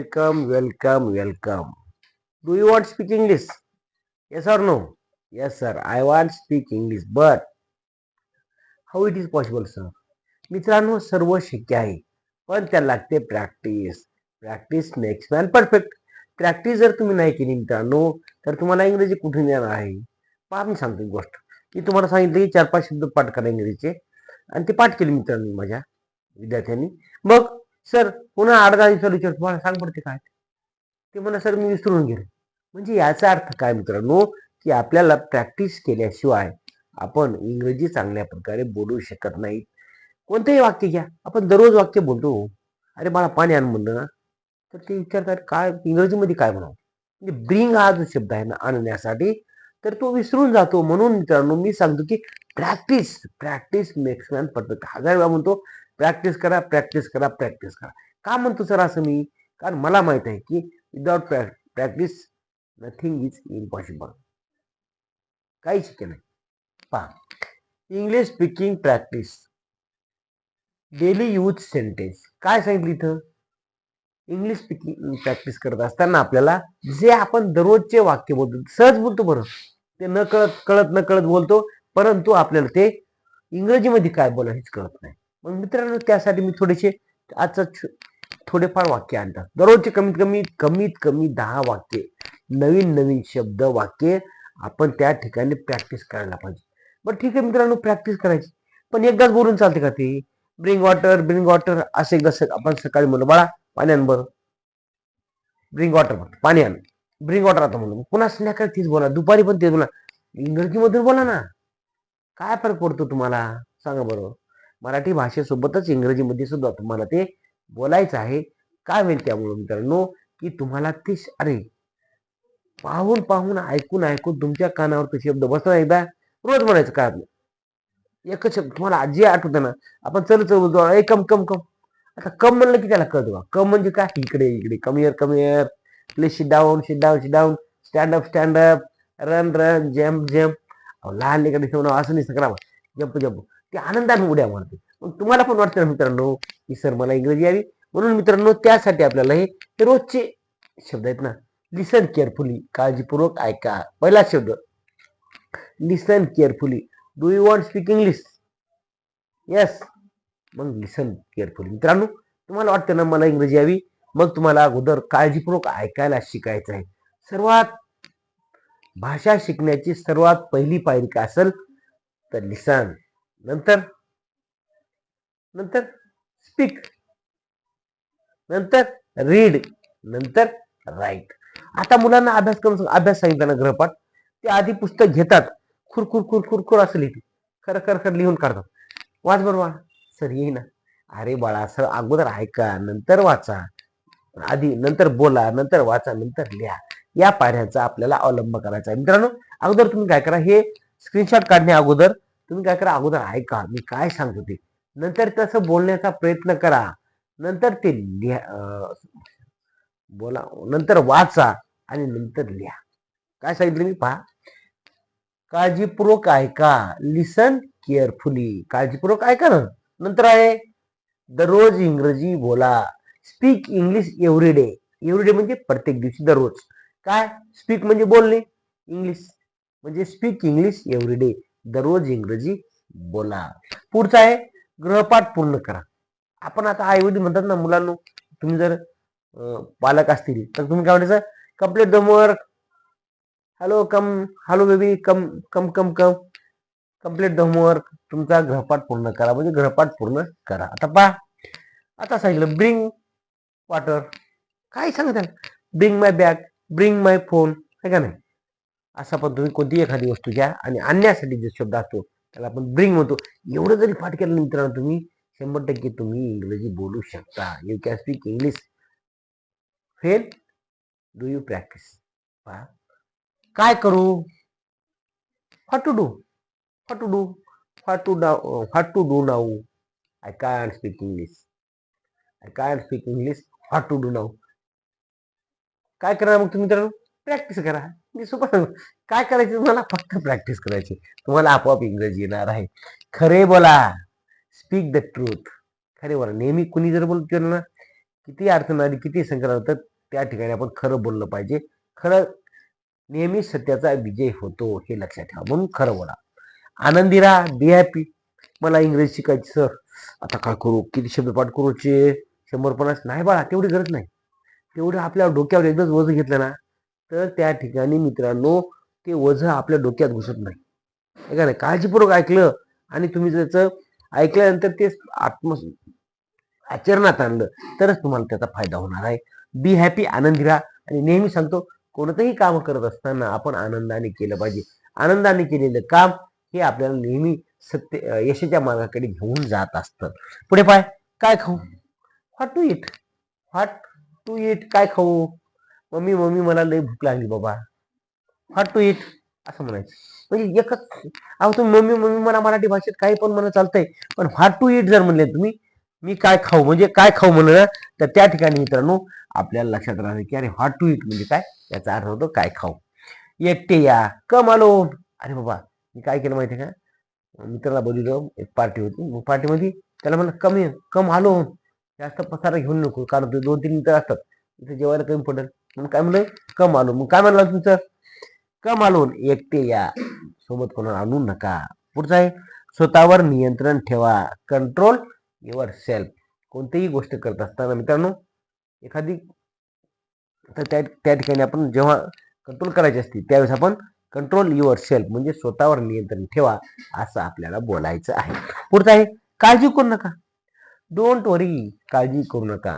welcome, welcome, welcome. Do you want to speak English? Yes or no? Yes, sir. I want to speak English, but how it is possible, sir? मित्रांनो, सर्व शक्य आहे, पण त्याला लागते practice. Practice makes man perfect. Practice जर तुम्ही नाही केली मित्रांनो, तर तुम्हाला इंग्रजी कुठून येणार आहे? पहा, मी सांगतो एक गोष्ट. मी तुम्हाला सांगितलं की 4-5 शब्द पाठ करा इंग्रजीचे, आणि ते पाठ केले मित्रांनो माझ्या विद्यार्थ्यांनी. मग सर पुन्हा 8-10 दिवसाला विचारतो, तुम्हाला सांग पडते काय? ते म्हणा सर मी विसरून गेलो. म्हणजे याचा अर्थ काय मित्रांनो, की आपल्याला प्रॅक्टिस केल्याशिवाय आपण इंग्रजी चांगल्या प्रकारे बोलू शकत नाही. कोणतंही वाक्य घ्या, आपण दररोज वाक्य बोलतो. अरे बाळा पाणी आण म्हणलं ना, तर ते विचारतात काय इंग्रजीमध्ये काय म्हणावं. म्हणजे ब्रिंग हा जो शब्द आहे ना आणण्यासाठी, तर तो विसरून जातो. म्हणून मित्रांनो मी सांगतो की practice practice makes man perfect. 1000 वेळा म्हणतो प्रॅक्टिस करा, प्रॅक्टिस करा, प्रॅक्टिस करा. का म्हणतो सर असं मी? कारण मला माहित आहे की without practice nothing is impossible. काही शक्य नाही. पहा, English speaking practice, daily use sentence. काय सांगितलं इथं? इंग्लिश स्पीकिंग प्रॅक्टिस करत असताना आपल्याला जे आपण दररोजचे वाक्य बोलतो, सहज बोलतो बरं, ते न कळत न कळत बोलतो, परंतु आपल्याला ते इंग्रजीमध्ये काय बोला हेच कळत नाही. मग मित्रांनो त्यासाठी मी थोडेसे आजचं थोडेफार वाक्य आणतात. दररोजचे कमीत कमी 10 वाक्य, नवीन नवीन शब्द वाक्य आपण त्या ठिकाणी प्रॅक्टिस करायला पाहिजे. बरं ठीक आहे मित्रांनो, प्रॅक्टिस करायची, पण एकदाच बोलून चालते का ते? ब्रिंग वॉटर असं एकदा आपण सकाळी म्हणलं बाळा पाणी आण, बरं ब्रिंग वॉटर, पाणी आण, ब्रिंग वॉटर आता म्हणून पुन्हा संध्याकाळी तीच बोला, दुपारी पण तेच बोला. इंग्रजीमधून बोला ना. काय फरक पडतो तुम्हाला सांगा बरं? मराठी भाषेसोबतच इंग्रजीमध्ये सुद्धा तुम्हाला ते बोलायचं आहे. काय होईल त्यामुळे मित्रांनो, की तुम्हाला ते अरे पाहून पाहून ऐकून ऐकून तुमच्या कानावर ते शब्द बसला, एकदा रोज म्हणायचं. काय एकच शब्द तुम्हाला आजी आठवतं ना, आपण चल बोलतो ए कम कम कम. आता कम म्हणलं की त्याला कळतं का? कम म्हणजे काय? इकडे इकडे, come here, please sit down, stand up, run jump. लहान लेकरांनी म्हणा असं नाही करा, जम्प. ते आनंदाने उड्या मारते. मग तुम्हाला पण वाटतं ना मित्रांनो की सर मला इंग्रजी यावी. म्हणून मित्रांनो त्यासाठी आपल्याला हे रोजचे शब्द आहेत ना. लिसन केअरफुली, काळजीपूर्वक ऐका. पहिला शब्द listen carefully. Do you want speak English? Yes. मग लिसन केअरफुली. मित्रांनो तुम्हाला वाटतं ना मला इंग्रजी यावी, मग तुम्हाला अगोदर काळजीपूर्वक ऐकायला शिकायचं आहे. सर्वात भाषा शिकण्याची सर्वात पहिली पायरी काय असेल तर लिसन, नंतर स्पीक, नंतर रीड, नंतर राईट. आता मुलांना अभ्यास सांगितला ना गृहपाठ, ते आधी पुस्तक घेतात, खुरखुर असं लिहिते, खर लिहून काढतात. वाच बरोबर सर येई ना. अरे बाळा सर अगोदर ऐका, नंतर वाचा. आधी नंतर बोला, नंतर वाचा, नंतर लिहा. या पायऱ्यांचा आपल्याला अवलंब करायचा आहे. मित्रांनो अगोदर तुम्ही काय करा, हे स्क्रीनशॉट काढण्या अगोदर तुम्ही काय करा, अगोदर ऐका मी काय सांगतो ते, नंतर तसं बोलण्याचा प्रयत्न करा, नंतर ते लिहा, बोला, नंतर वाचा आणि नंतर लिहा. काय सांगितलं मी? पहा, काळजीपूर्वक ऐका, लिसन केअरफुली, काळजीपूर्वक ऐका ना. नंतर आहे दररोज इंग्रजी बोला, स्पीक इंग्लिश एव्हरीडे. एव्हरीडे म्हणजे प्रत्येक दिवशी, दररोज. काय स्पीक म्हणजे बोलणे, इंग्लिश म्हणजे स्पीक इंग्लिश एव्हरीडे, दररोज इंग्रजी बोला. पुढचा आहे गृहपाठ पूर्ण करा. आपण आता आई वडील म्हणतात ना मुलांना, तुम्ही जर पालक असतील तर तुम्ही काय म्हणायचं, complete the homework, hello baby come come come come, complete the homework. तुमचा गृहपाठ पूर्ण करा म्हणजे गृहपाठ पूर्ण करा. आता पहा, आता सांगितलं ब्रिंग वॉटर, काय सांगत आहे? ब्रिंग माय बॅग, ब्रिंग माय फोन, आहे का नाही? असं पण तुम्ही कोणतीही एखादी वस्तू घ्या आणि आणण्यासाठी जो शब्द असतो त्याला आपण ब्रिंग म्हणतो. एवढं जरी पाठ केलं मित्रांनो तुम्ही 100% तुम्ही इंग्रजी बोलू शकता. You can speak English. Fail do you practice. पहा काय करू, what to do, now. I can't speak English, what to do now. काय करा मग तुम्ही मित्रांनो, प्रॅक्टिस करा. मी सोपं काय करायचं तुम्हाला, फक्त प्रॅक्टिस करायची, तुम्हाला आपोआप इंग्रजी येणार आहे. खरे बोला, स्पीक द ट्रूथ. खरे बोला. नेहमी कुणी जर बोलतो ना, किती अडचण आली, किती संकट आलं, तर त्या ठिकाणी आपण खरं बोललं पाहिजे. खरं नेहमी सत्याचा विजय होतो हे लक्षात ठेवा. म्हणून खरं बोला. आनंदी राहा, बी हॅपी. मला इंग्रजी शिकायची सर, आता काय करू, किती शब्द पाठ करूचे, 150 नाही बाळा, तेवढी गरज नाही. तेवढं आपल्या डोक्यावर एकदाच वजन घेतलं ना, तर त्या ठिकाणी मित्रांनो ते वजन आपल्या डोक्यात घुसत नाही. का नाही, काळजीपूर्वक ऐकलं आणि तुम्ही त्याचं ऐकल्यानंतर ते आचरणात आणलं तरच तुम्हाला त्याचा फायदा होणार आहे. बी हॅपी, आनंदी राहा. आणि नेहमी सांगतो, कोणतंही काम करत असताना आपण आनंदाने केलं पाहिजे. आनंदाने केलेलं काम हे आपल्याला नेहमी सत्य यशाच्या मार्गाकडे घेऊन जात असतं. पुढे पाय, काय खाऊ, what to eat, what to eat, काय खाऊ, मम्मी मम्मी मला लई भूक लागली बाबा, व्हॉट टू इट असं म्हणायचं. म्हणजे एकच, अहो तुम्ही मम्मी मम्मी मला मराठी भाषेत काही पण म्हणा चालतंय, पण व्हॉट टू इट जर म्हणले तुम्ही, मी काय खाऊ म्हणजे काय खाऊ म्हणलं, तर त्या ठिकाणी मित्रांनो आपल्याला लक्षात राहतं की अरे व्हॉट टू इट म्हणजे काय, याचा अर्थ होतो काय खाऊ. एकटे या, कम अलोन. अरे बाबा मी काय केलं माहिती का, मित्राला बोलवलं, एक पार्टी होती, मग पार्टीमध्ये त्याला म्हणलं कम अलोन, जास्त पसारा घेऊन नको, कारण ते 2-3 मित्र असतात इथे जेवायला कमी पडेल. मग काय म्हणलं, कम अलोन. मग काय म्हणलं तुमचं, कम अलोन, एकटे या, सोबत कोणाला आणू नका. पुढचा आहे, स्वतःवर नियंत्रण ठेवा, कंट्रोल युअर सेल्फ. कोणतीही गोष्ट करत असताना मित्रांनो एखादी, तर त्या ठिकाणी आपण जेव्हा कंट्रोल करायची असते त्यावेळेस आपण कंट्रोल युअर सेल्फ म्हणजे स्वतःवर नियंत्रण ठेवा असं आपल्याला बोलायचं आहे. पुढचं आहे, काळजी करू नका, डोंट वरी, काळजी करू नका.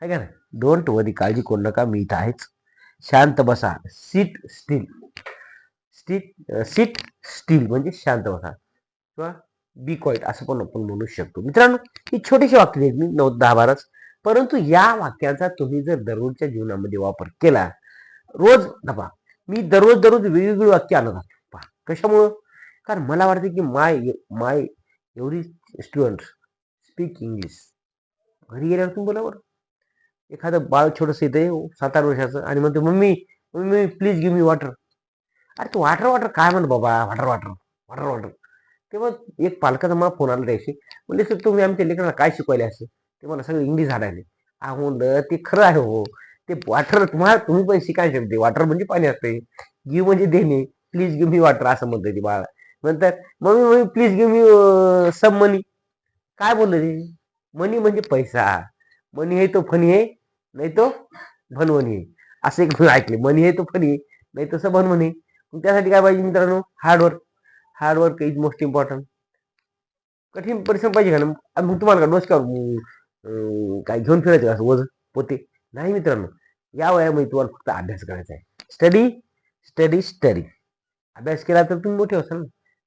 आहे का ना, डोंट वरी, काळजी करू नका, मी इथं आहेच. शांत बसा, सिट स्टील. सिट स्टील म्हणजे शांत बसा किंवा बी क्वाईट असं पण आपण म्हणू शकतो. मित्रांनो ही छोटीशी वाक्य आहेत, मी 9-10-12, परंतु या वाक्याचा तुम्ही जर दररोजच्या जीवनामध्ये वापर केला, रोज दबा, मी दररोज वेगवेगळी वाक्य आणत असतो. कशामुळं, कारण मला वाटतं की माय एवढी स्टुडंट स्पीक इंग्लिश. घरी गेल्यावर तुम्ही बोला बरं, एखादं बाळ छोटस येते 7-8 वर्षाचं आणि म्हणते mummy mummy please give me water. अरे तू वॉटर वॉटर काय म्हण बाबा, वॉटर वॉटर वॉटर वॉटर. तेव्हा एक पालकाचा मला फोन आला त्याशी, म्हणजे सर तुम्ही आमच्या लेकरांना काय शिकवायले असं, ते मला सगळं इंग्लिश झाडायले. म्हणलं ते खरं आहे हो, ते वॉटर तुम्ही पण शिकायला शकते. वॉटर म्हणजे पाणी असते, गिव्ह म्हणजे देणे, प्लीज गिव्ह मी वॉटर असं म्हणतोय ती बाळा. नंतर mummy mummy please give me some money. काय बोललं ते, मनी म्हणजे पैसा, मनी आहे तो फनी आहे, नाही तो भनवणी आहे, असं एक ऐकले. मनी आहे तो फनी नाही तसं भनवणी. त्यासाठी काय पाहिजे मित्रांनो, hard work. Hard work is most important. कठीण परिश्रम पाहिजे का ना. मग तुम्हाला का डोसक्यावर काय घेऊन फिरायचं असं वजन पोते, नाही मित्रांनो. या वयामध्ये तुम्हाला फक्त अभ्यास करायचा आहे. Study study study. अभ्यास केला तर तुम्ही मोठे असाल ना,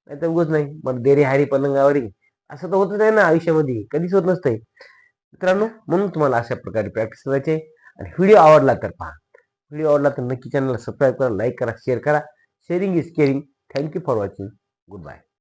नाही तर उगच नाही मग देरे हारी पलंगावरी असं तर होतच नाही ना आयुष्यामध्ये, कधीच होत नसतंय मित्रांनो. म्हणून तुम्हाला अशा प्रकारे प्रॅक्टिस करायची आहे. आणि व्हिडिओ आवडला तर पहा, व्हिडिओ आवडला तर नक्की चॅनलला सबस्क्राईब करा, लाईक करा, शेअर करा. Sharing is caring. Thank you for watching. Good bye.